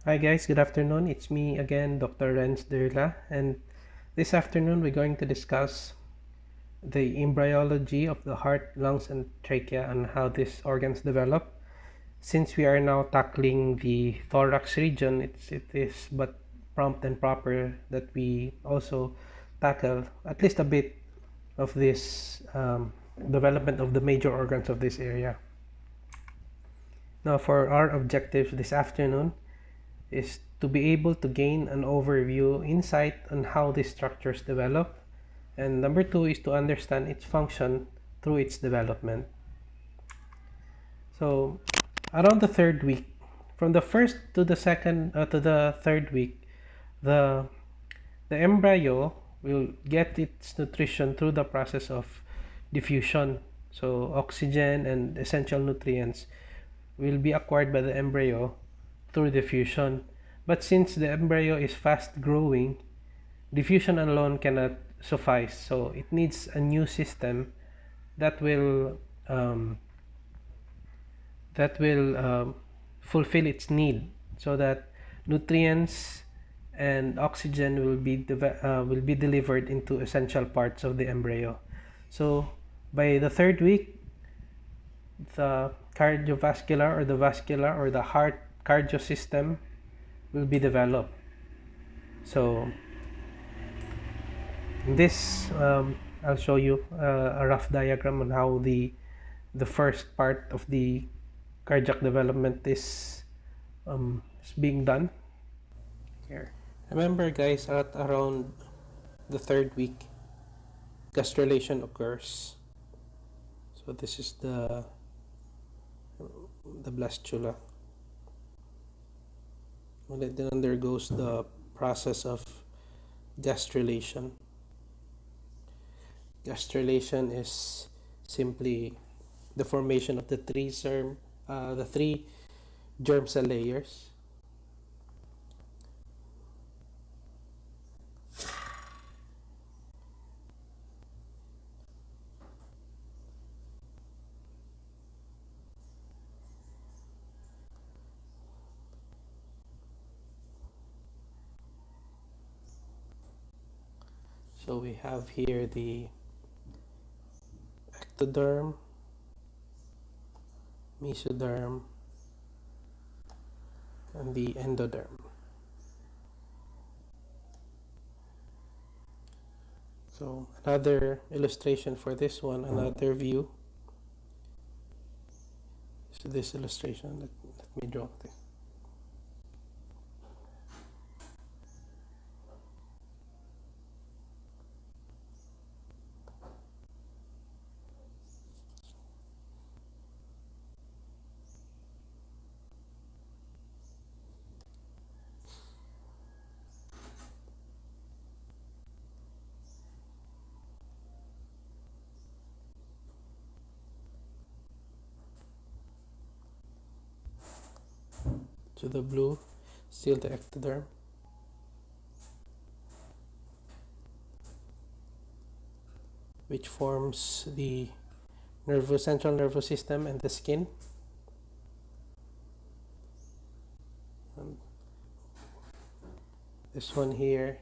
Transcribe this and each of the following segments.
Hi guys, good afternoon. It's me again, Dr. Renz Derla, and this afternoon we're going to discuss the embryology of the heart, lungs, and trachea and how these organs develop. Since we are now tackling the thorax region, it is but prompt and proper that we also tackle at least a bit of this development of the major organs of this area. Now, for our objectives this afternoon, is to be able to gain an overview insight on how these structures develop, and number two is to understand its function through its development. So around the third week, from the first to the second to the third week, the the embryo will get its nutrition through the process of diffusion. So oxygen and essential nutrients will be acquired by the embryo through diffusion. But since the embryo is fast growing, diffusion alone cannot suffice. So it needs a new system that will um, that will fulfill its need, so that nutrients and oxygen will be delivered into essential parts of the embryo. So by the third week, the cardiovascular or the vascular or the heart cardio system will be developed. So in this, I'll show you a rough diagram on how the first part of the cardiac development is being done here. Remember, guys, at around the third week, gastrulation occurs. So this is the blastula. Well, it then undergoes the process of gastrulation. Gastrulation is simply the formation of the three germ cell layers. So we have here the ectoderm, mesoderm, and the endoderm. So another illustration for this one, another view. So this illustration, let me draw this. So the blue, still the ectoderm. Which forms the central nervous system and the skin. And this one here,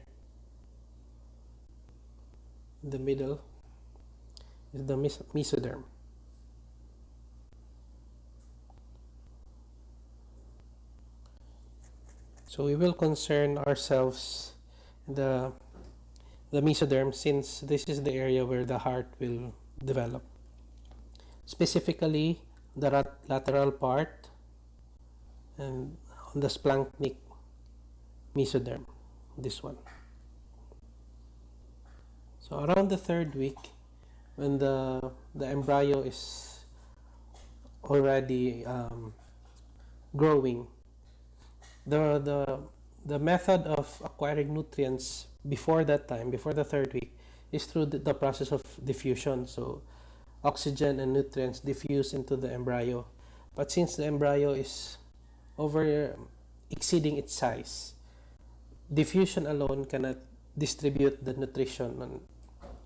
in the middle, is the mesoderm. So we will concern ourselves the the mesoderm, since this is the area where the heart will develop. Specifically, the lateral part and on the splanchnic mesoderm, this one. So around the third week, when the embryo is already growing, the method of acquiring nutrients before that time, before the third week, is through the process of diffusion. So oxygen and nutrients diffuse into the embryo. But since the embryo is over exceeding its size, diffusion alone cannot distribute the nutrition, and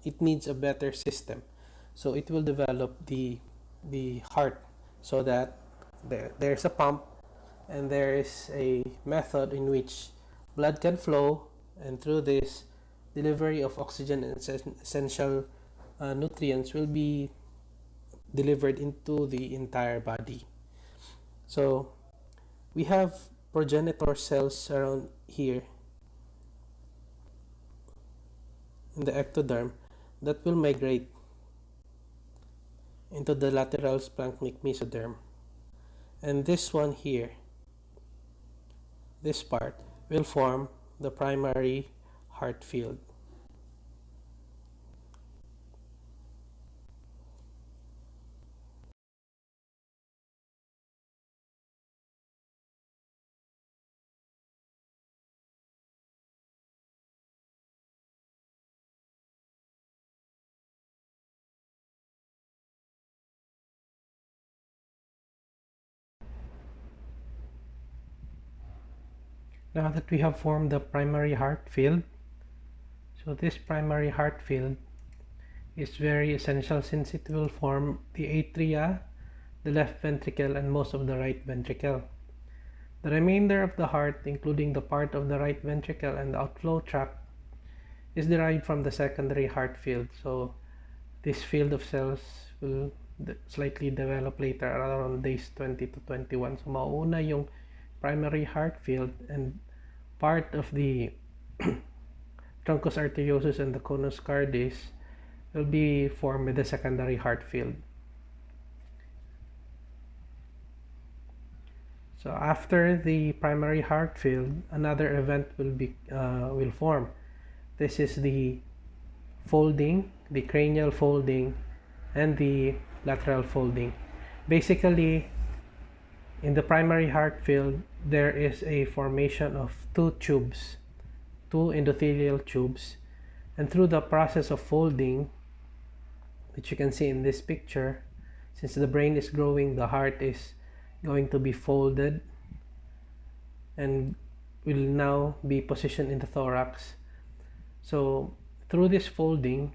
it needs a better system. So it will develop the heart, so that there's a pump and there is a method in which blood can flow, and through this, delivery of oxygen and essential nutrients will be delivered into the entire body. So we have progenitor cells around here in the ectoderm that will migrate into the lateral splanchnic mesoderm. And this one here, this part, will form the primary heart field. Now that we have formed the primary heart field, so this primary heart field is very essential since it will form the atria, the left ventricle, and most of the right ventricle. The remainder of the heart, including the part of the right ventricle and the outflow tract, is derived from the secondary heart field. So this field of cells will slightly develop later around days 20 to 21. So mauna yung primary heart field, and part of the truncus arteriosus and the conus cardis will be formed with the secondary heart field. So after the primary heart field, another event will form. This is the folding, the cranial folding, and the lateral folding. Basically, in the primary heart field, there is a formation of two tubes, two endothelial tubes, and through the process of folding, which you can see in this picture, since the brain is growing, the heart is going to be folded and will now be positioned in the thorax. So through this folding,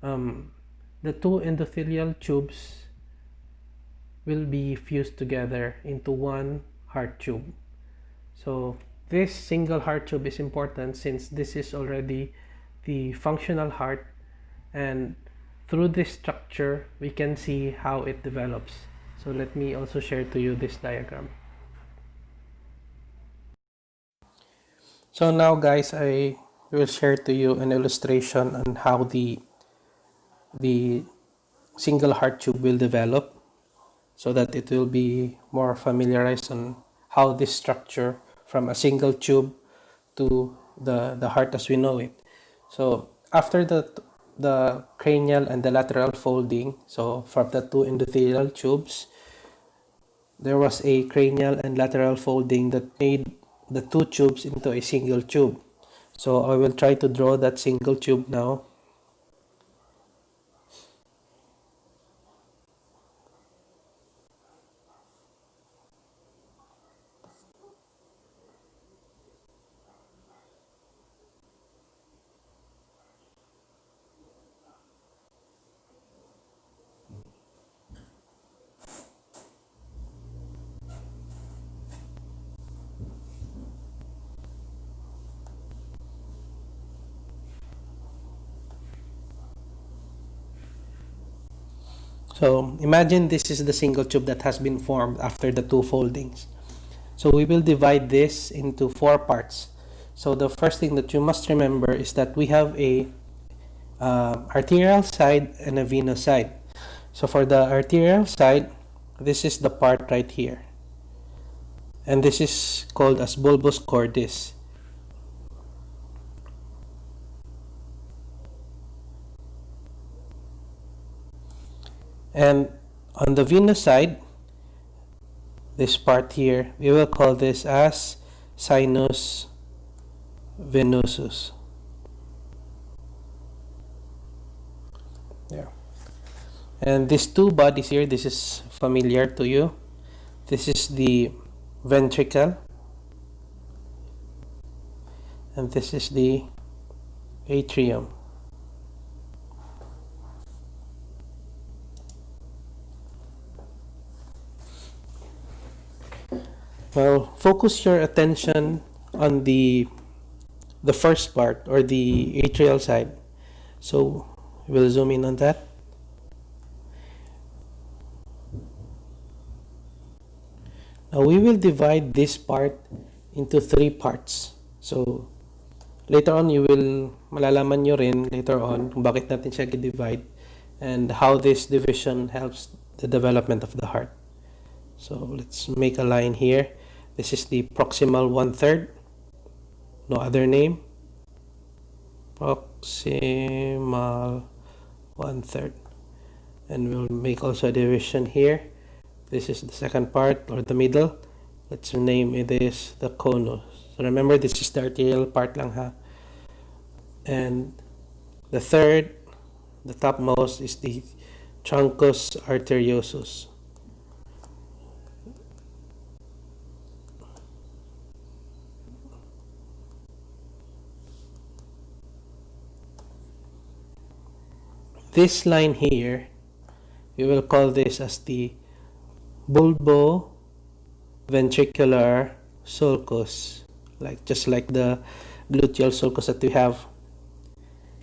the two endothelial tubes will be fused together into one heart tube. So this single heart tube is important since this is already the functional heart, and through this structure we can see how it develops. So let me also share to you this diagram. So now guys, I will share to you an illustration on how the single heart tube will develop, so that it will be more familiarized on how this structure from a single tube to the heart as we know it. So after the cranial and the lateral folding, so from the two endothelial tubes, there was a cranial and lateral folding that made the two tubes into a single tube. So I will try to draw that single tube now. So imagine this is the single tube that has been formed after the two foldings. So we will divide this into four parts. So the first thing that you must remember is that we have a arterial side and a venous side. So for the arterial side, this is the part right here, and this is called as bulbus cordis. And on the venous side, this part here, we will call this as sinus venosus. There. And these two bodies here, this is familiar to you. This is the ventricle, and this is the atrium. Well, focus your attention on the first part, or the atrial side. So we'll zoom in on that. Now we will divide this part into three parts. So later on, you will malalaman nyo rin later on kung bakit natin siya divide and how this division helps the development of the heart. So let's make a line here. This is the proximal 1/3. No other name. Proximal 1/3. And we'll make also a division here. This is the second part, or the middle. Let's name it is the conus. So remember, this is the arterial part lang ha. And the third, the topmost, is the truncus arteriosus. This line here, we will call this as the bulboventricular sulcus, just like the gluteal sulcus that we have.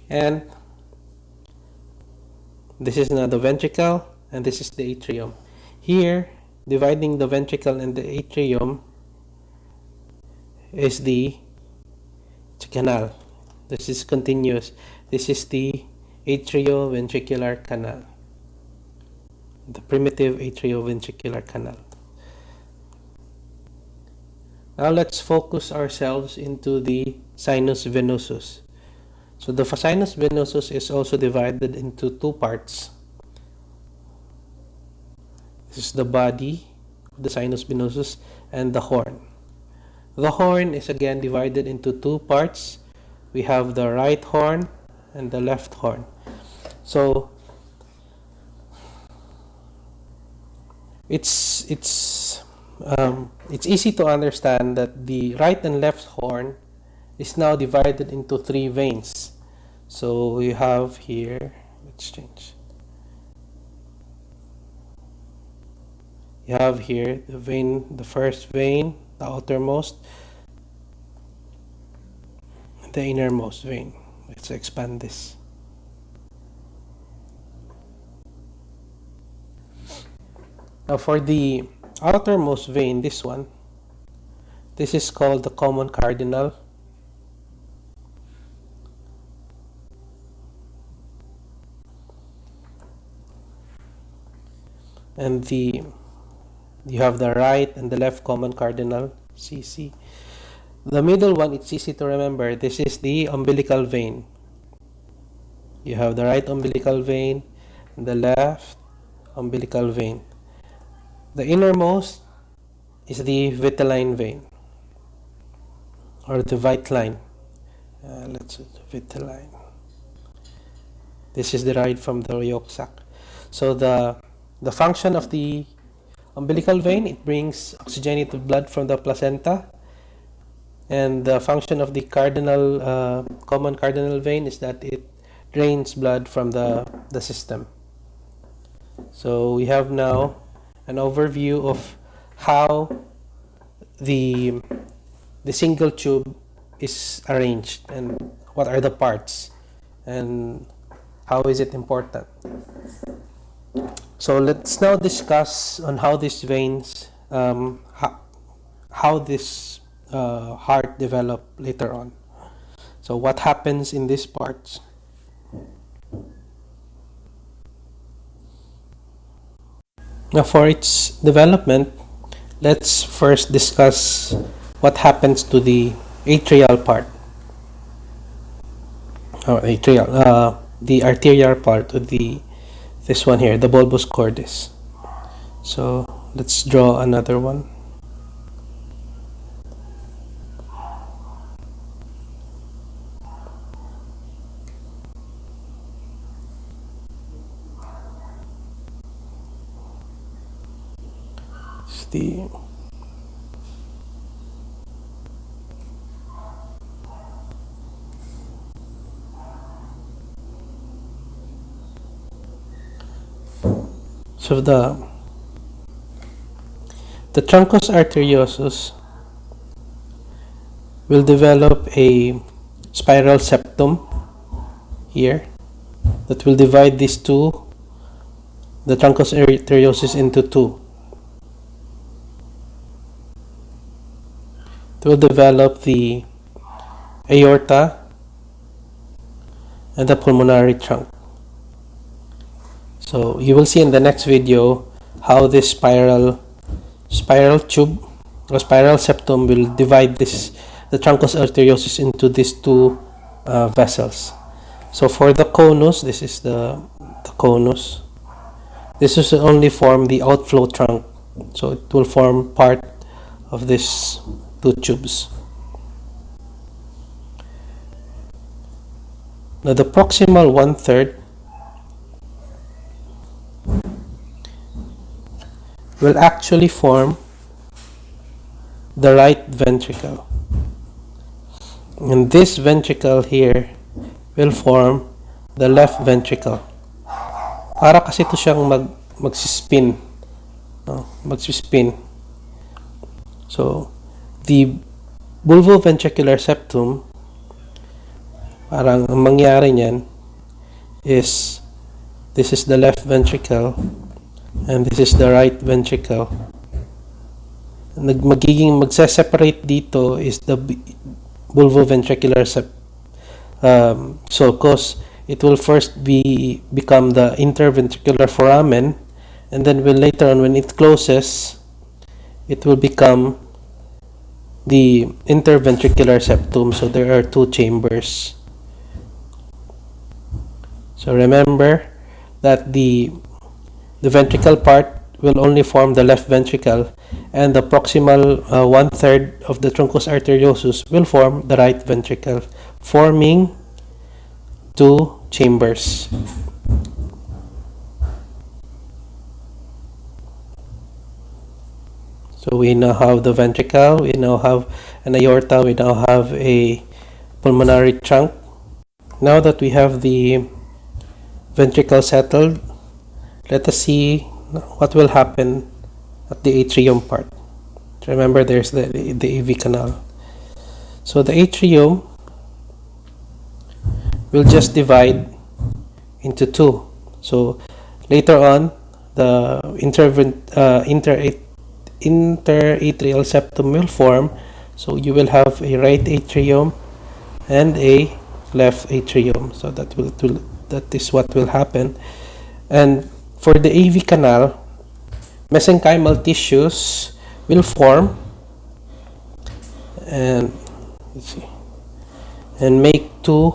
And this is now the ventricle, and this is the atrium. Here, dividing the ventricle and the atrium is the canal. This is continuous. This is the atrioventricular canal, the primitive atrioventricular canal. Now let's focus ourselves into the sinus venosus. So the sinus venosus is also divided into two parts. This is the body of the sinus venosus and the horn. The horn is again divided into two parts. We have the right horn and the left horn. So it's easy to understand that the right and left horn is now divided into three veins. So we have here, let's change. You have here the vein, the first vein, the outermost, the innermost vein. Let's expand this. Now for the outermost vein, this one, this is called the common cardinal. And you have the right and the left common cardinal, CC. The middle one, it's easy to remember. This is the umbilical vein. You have the right umbilical vein and the left umbilical vein. The innermost is the vitelline vein, or the vitelline. Let's do vitelline. This is derived from the yolk sac. So the function of the umbilical vein, it brings oxygenated blood from the placenta, and the function of the common cardinal vein is that it drains blood from the system. So we have now an overview of how the single tube is arranged and what are the parts and how is it important. So let's now discuss on how these veins, how this heart develop later on. So what happens in these parts? Now for its development, let's first discuss what happens to the atrial part. Or the arterial part of this one here, the bulbus cordis. So let's draw another one. So The truncus arteriosus will develop a spiral septum here that will divide these two, the truncus arteriosus, into two. It will develop the aorta and the pulmonary trunk. So you will see in the next video how this spiral tube or spiral septum will divide the truncus arteriosus into these two vessels. So for the conus, this is the conus. This is only form the outflow trunk, so it will form part of these two tubes. Now the proximal 1/3 will actually form the right ventricle, and this ventricle here will form the left ventricle. Para kasi ito siyang magsispin, no? Magsispin. So the bulboventricular septum, parang ang mangyari niyan is this is the left ventricle and this is the right ventricle. Magse-separate dito is the bulboventricular septum. So cause it will first become the interventricular foramen, and then later on when it closes, it will become the interventricular septum. So there are two chambers. So remember that the ventricle part will only form the left ventricle, and the proximal 1/3 of the truncus arteriosus will form the right ventricle, forming two chambers. So we now have the ventricle, we now have an aorta, we now have a pulmonary trunk. Now that we have the ventricle settled, let us see what will happen at the atrium part. Remember, there's the AV canal. So the atrium will just divide into two. So later on, the interatrial septum will form. So you will have a right atrium and a left atrium. So that is what will happen. And for the AV canal, mesenchymal tissues will form and let's see, and make two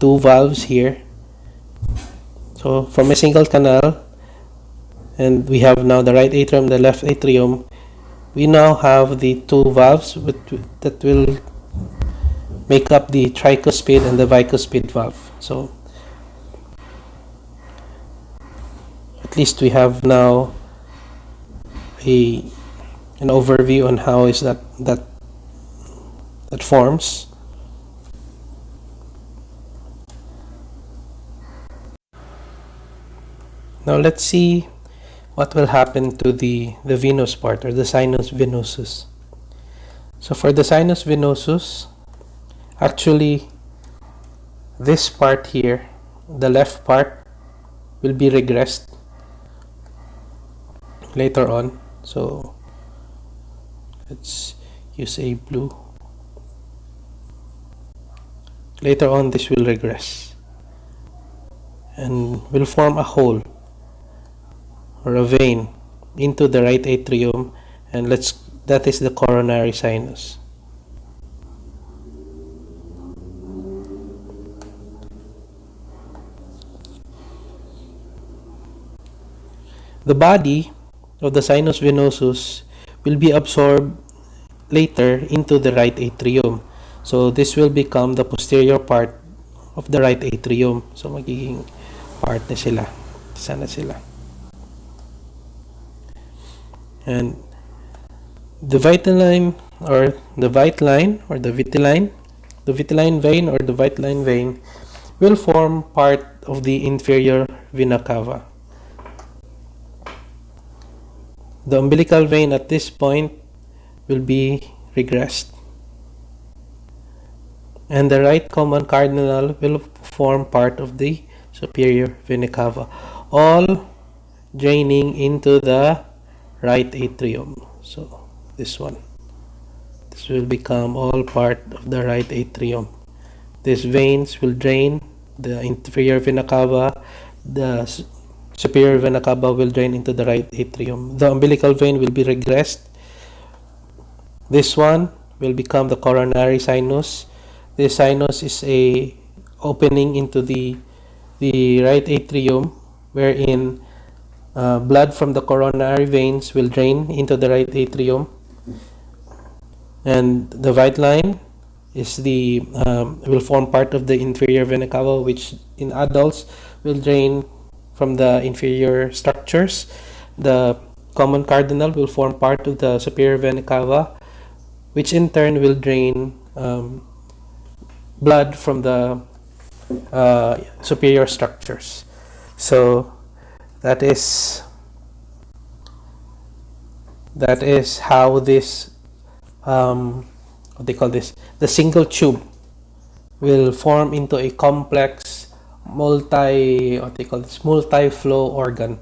valves here. So from a single canal, and we have now the right atrium, the left atrium, we now have the two valves that will make up the tricuspid and the bicuspid valve. So at least we have now an overview on how is that forms. Now let's see what will happen to the venous part, or the sinus venosus. So for the sinus venosus, actually this part here, the left part, will be regressed later on. So let's use a blue. Later on this will regress and will form a hole or a vein into the right atrium, and that is the coronary sinus. The body of the sinus venosus will be absorbed later into the right atrium. So this will become the posterior part of the right atrium. So magiging part na sila. Sana sila. And the vitelline vein will form part of the inferior vena cava. The umbilical vein at this point will be regressed, and the right common cardinal will form part of the superior vena cava, all draining into the right atrium. So this will become all part of the right atrium. These veins will drain the inferior vena cava. The superior vena cava will drain into the right atrium. The umbilical vein will be regressed. This one will become the coronary sinus. This sinus is a opening into the right atrium, wherein blood from the coronary veins will drain into the right atrium, and the white line is will form part of the inferior vena cava, which in adults will drain from the inferior structures. The common cardinal will form part of the superior vena cava, which in turn will drain blood from the superior structures. So that is how this what they call this, the single tube will form into a complex multi-flow organ.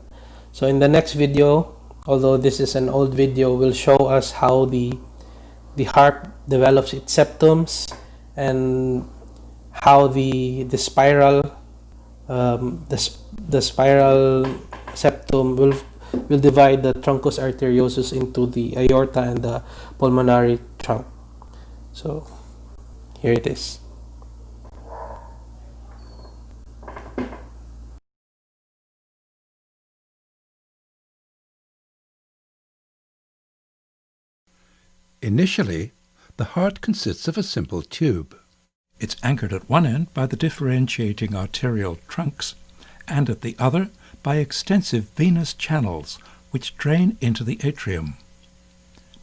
So in the next video, although this is an old video, will show us how the heart develops its septums, and how the spiral the spiral septum will divide the truncus arteriosus into the aorta and the pulmonary trunk. So here it is. Initially, the heart consists of a simple tube. It's anchored at one end by the differentiating arterial trunks, and at the other by extensive venous channels which drain into the atrium.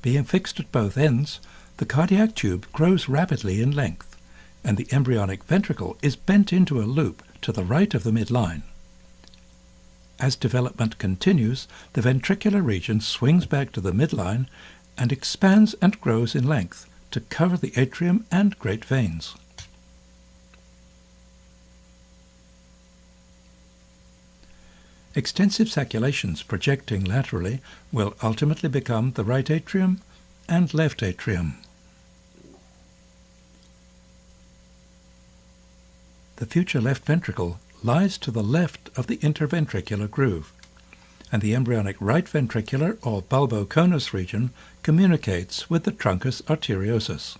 Being fixed at both ends, the cardiac tube grows rapidly in length, and the embryonic ventricle is bent into a loop to the right of the midline. As development continues, the ventricular region swings back to the midline and expands and grows in length to cover the atrium and great veins. Extensive saculations projecting laterally will ultimately become the right atrium and left atrium. The future left ventricle lies to the left of the interventricular groove, and the embryonic right ventricular or bulboconus region communicates with the truncus arteriosus.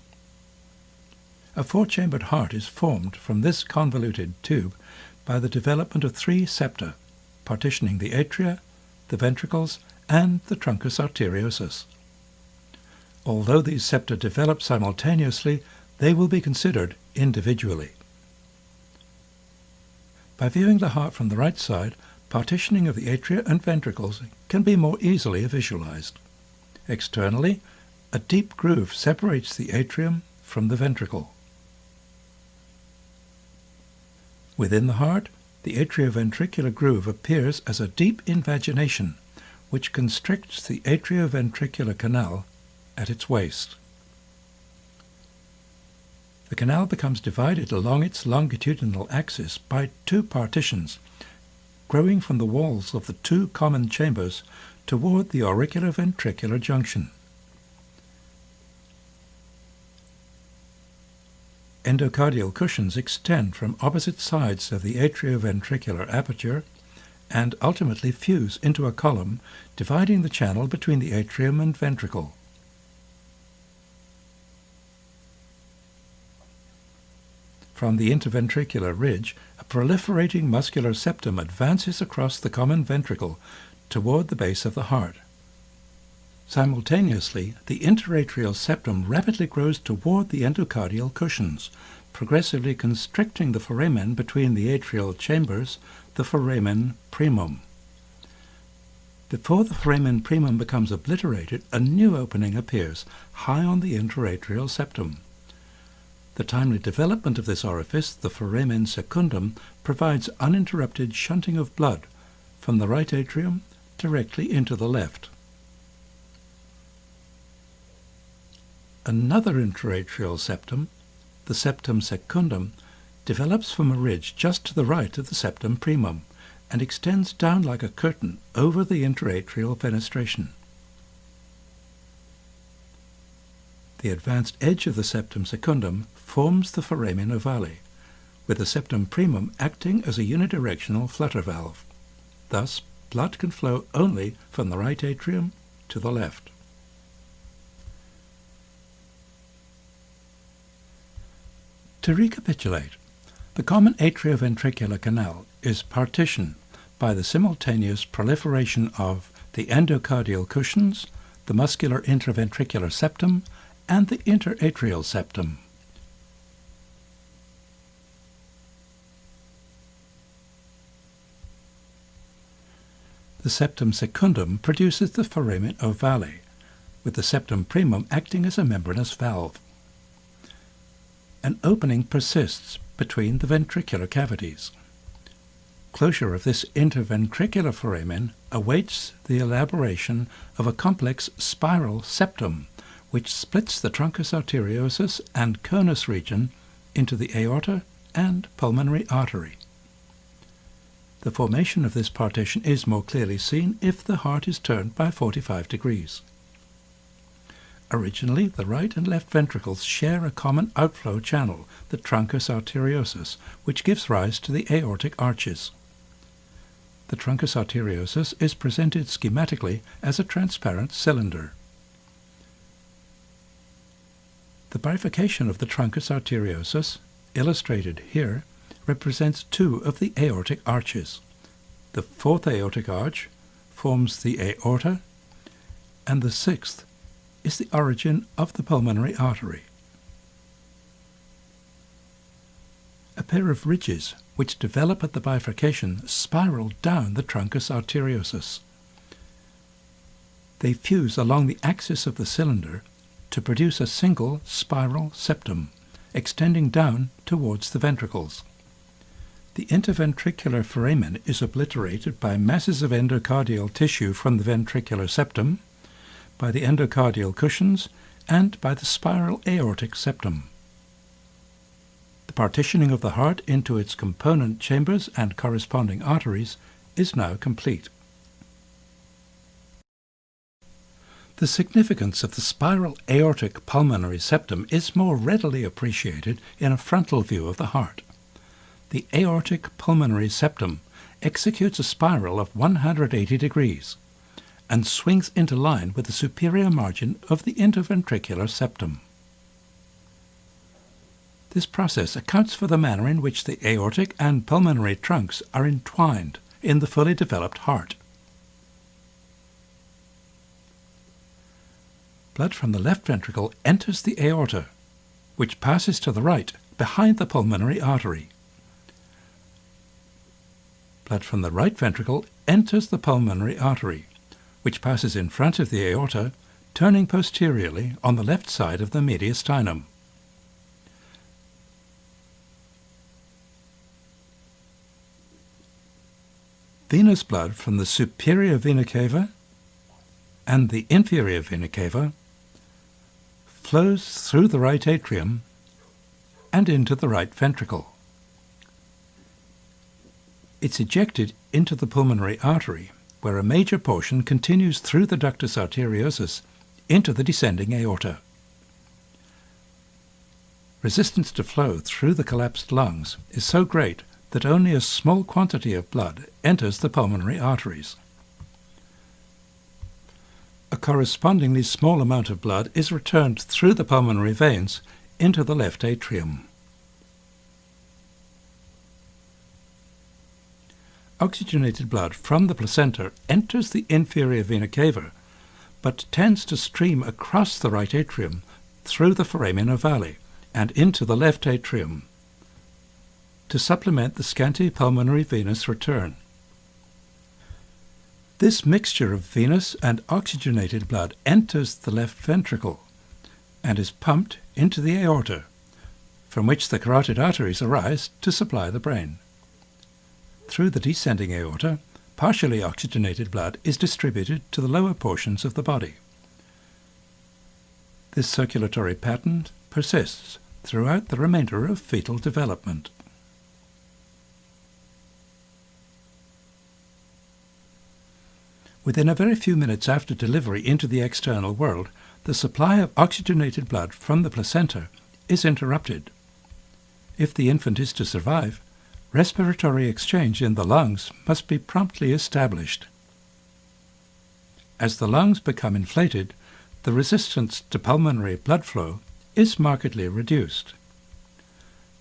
A four-chambered heart is formed from this convoluted tube by the development of three septa, partitioning the atria, the ventricles, and the truncus arteriosus. Although these septa develop simultaneously, they will be considered individually. By viewing the heart from the right side, partitioning of the atria and ventricles can be more easily visualized. Externally, a deep groove separates the atrium from the ventricle. Within the heart, the atrioventricular groove appears as a deep invagination, which constricts the atrioventricular canal at its waist. The canal becomes divided along its longitudinal axis by two partitions, growing from the walls of the two common chambers toward the auriculoventricular junction. Endocardial cushions extend from opposite sides of the atrioventricular aperture and ultimately fuse into a column dividing the channel between the atrium and ventricle. From the interventricular ridge, a proliferating muscular septum advances across the common ventricle toward the base of the heart. Simultaneously, the interatrial septum rapidly grows toward the endocardial cushions, progressively constricting the foramen between the atrial chambers, the foramen primum. Before the foramen primum becomes obliterated, a new opening appears high on the interatrial septum. The timely development of this orifice, the foramen secundum, provides uninterrupted shunting of blood from the right atrium directly into the left. Another intraatrial septum, the septum secundum, develops from a ridge just to the right of the septum primum and extends down like a curtain over the intraatrial fenestration. The advanced edge of the septum secundum forms the foramen ovale, with the septum primum acting as a unidirectional flutter valve. Thus, blood can flow only from the right atrium to the left. To recapitulate, the common atrioventricular canal is partitioned by the simultaneous proliferation of the endocardial cushions, the muscular intraventricular septum, and the interatrial septum. The septum secundum produces the foramen ovale, with the septum primum acting as a membranous valve. An opening persists between the ventricular cavities. Closure of this interventricular foramen awaits the elaboration of a complex spiral septum, which splits the truncus arteriosus and conus region into the aorta and pulmonary artery. The formation of this partition is more clearly seen if the heart is turned by 45 degrees. Originally, the right and left ventricles share a common outflow channel, the truncus arteriosus, which gives rise to the aortic arches. The truncus arteriosus is presented schematically as a transparent cylinder. The bifurcation of the truncus arteriosus, illustrated here, represents two of the aortic arches. The fourth aortic arch forms the aorta, and the sixth is the origin of the pulmonary artery. A pair of ridges which develop at the bifurcation spiral down the truncus arteriosus. They fuse along the axis of the cylinder to produce a single spiral septum, extending down towards the ventricles. The interventricular foramen is obliterated by masses of endocardial tissue from the ventricular septum, by the endocardial cushions, and by the spiral aortic septum. The partitioning of the heart into its component chambers and corresponding arteries is now complete. The significance of the spiral aortic pulmonary septum is more readily appreciated in a frontal view of the heart. The aortic pulmonary septum executes a spiral of 180 degrees and swings into line with the superior margin of the interventricular septum. This process accounts for the manner in which the aortic and pulmonary trunks are entwined in the fully developed heart. Blood from the left ventricle enters the aorta, which passes to the right behind the pulmonary artery. Blood from the right ventricle enters the pulmonary artery, which passes in front of the aorta, turning posteriorly on the left side of the mediastinum. Venous blood from the superior vena cava and the inferior vena cava flows through the right atrium and into the right ventricle. It's ejected into the pulmonary artery, where a major portion continues through the ductus arteriosus into the descending aorta. Resistance to flow through the collapsed lungs is so great that only a small quantity of blood enters the pulmonary arteries. A correspondingly small amount of blood is returned through the pulmonary veins into the left atrium. Oxygenated blood from the placenta enters the inferior vena cava, but tends to stream across the right atrium through the foramen ovale and into the left atrium to supplement the scanty pulmonary venous return. This mixture of venous and oxygenated blood enters the left ventricle and is pumped into the aorta, from which the carotid arteries arise to supply the brain. Through the descending aorta, partially oxygenated blood is distributed to the lower portions of the body. This circulatory pattern persists throughout the remainder of fetal development. Within a very few minutes after delivery into the external world, the supply of oxygenated blood from the placenta is interrupted. If the infant is to survive, respiratory exchange in the lungs must be promptly established. As the lungs become inflated, the resistance to pulmonary blood flow is markedly reduced.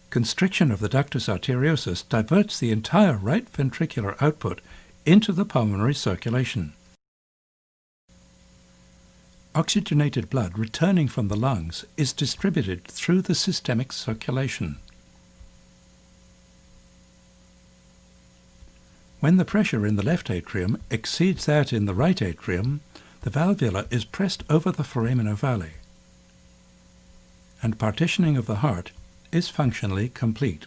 Constriction of the ductus arteriosus diverts the entire right ventricular output into the pulmonary circulation. Oxygenated blood returning from the lungs is distributed through the systemic circulation. When the pressure in the left atrium exceeds that in the right atrium, the valvula is pressed over the foramen ovale, and partitioning of the heart is functionally complete.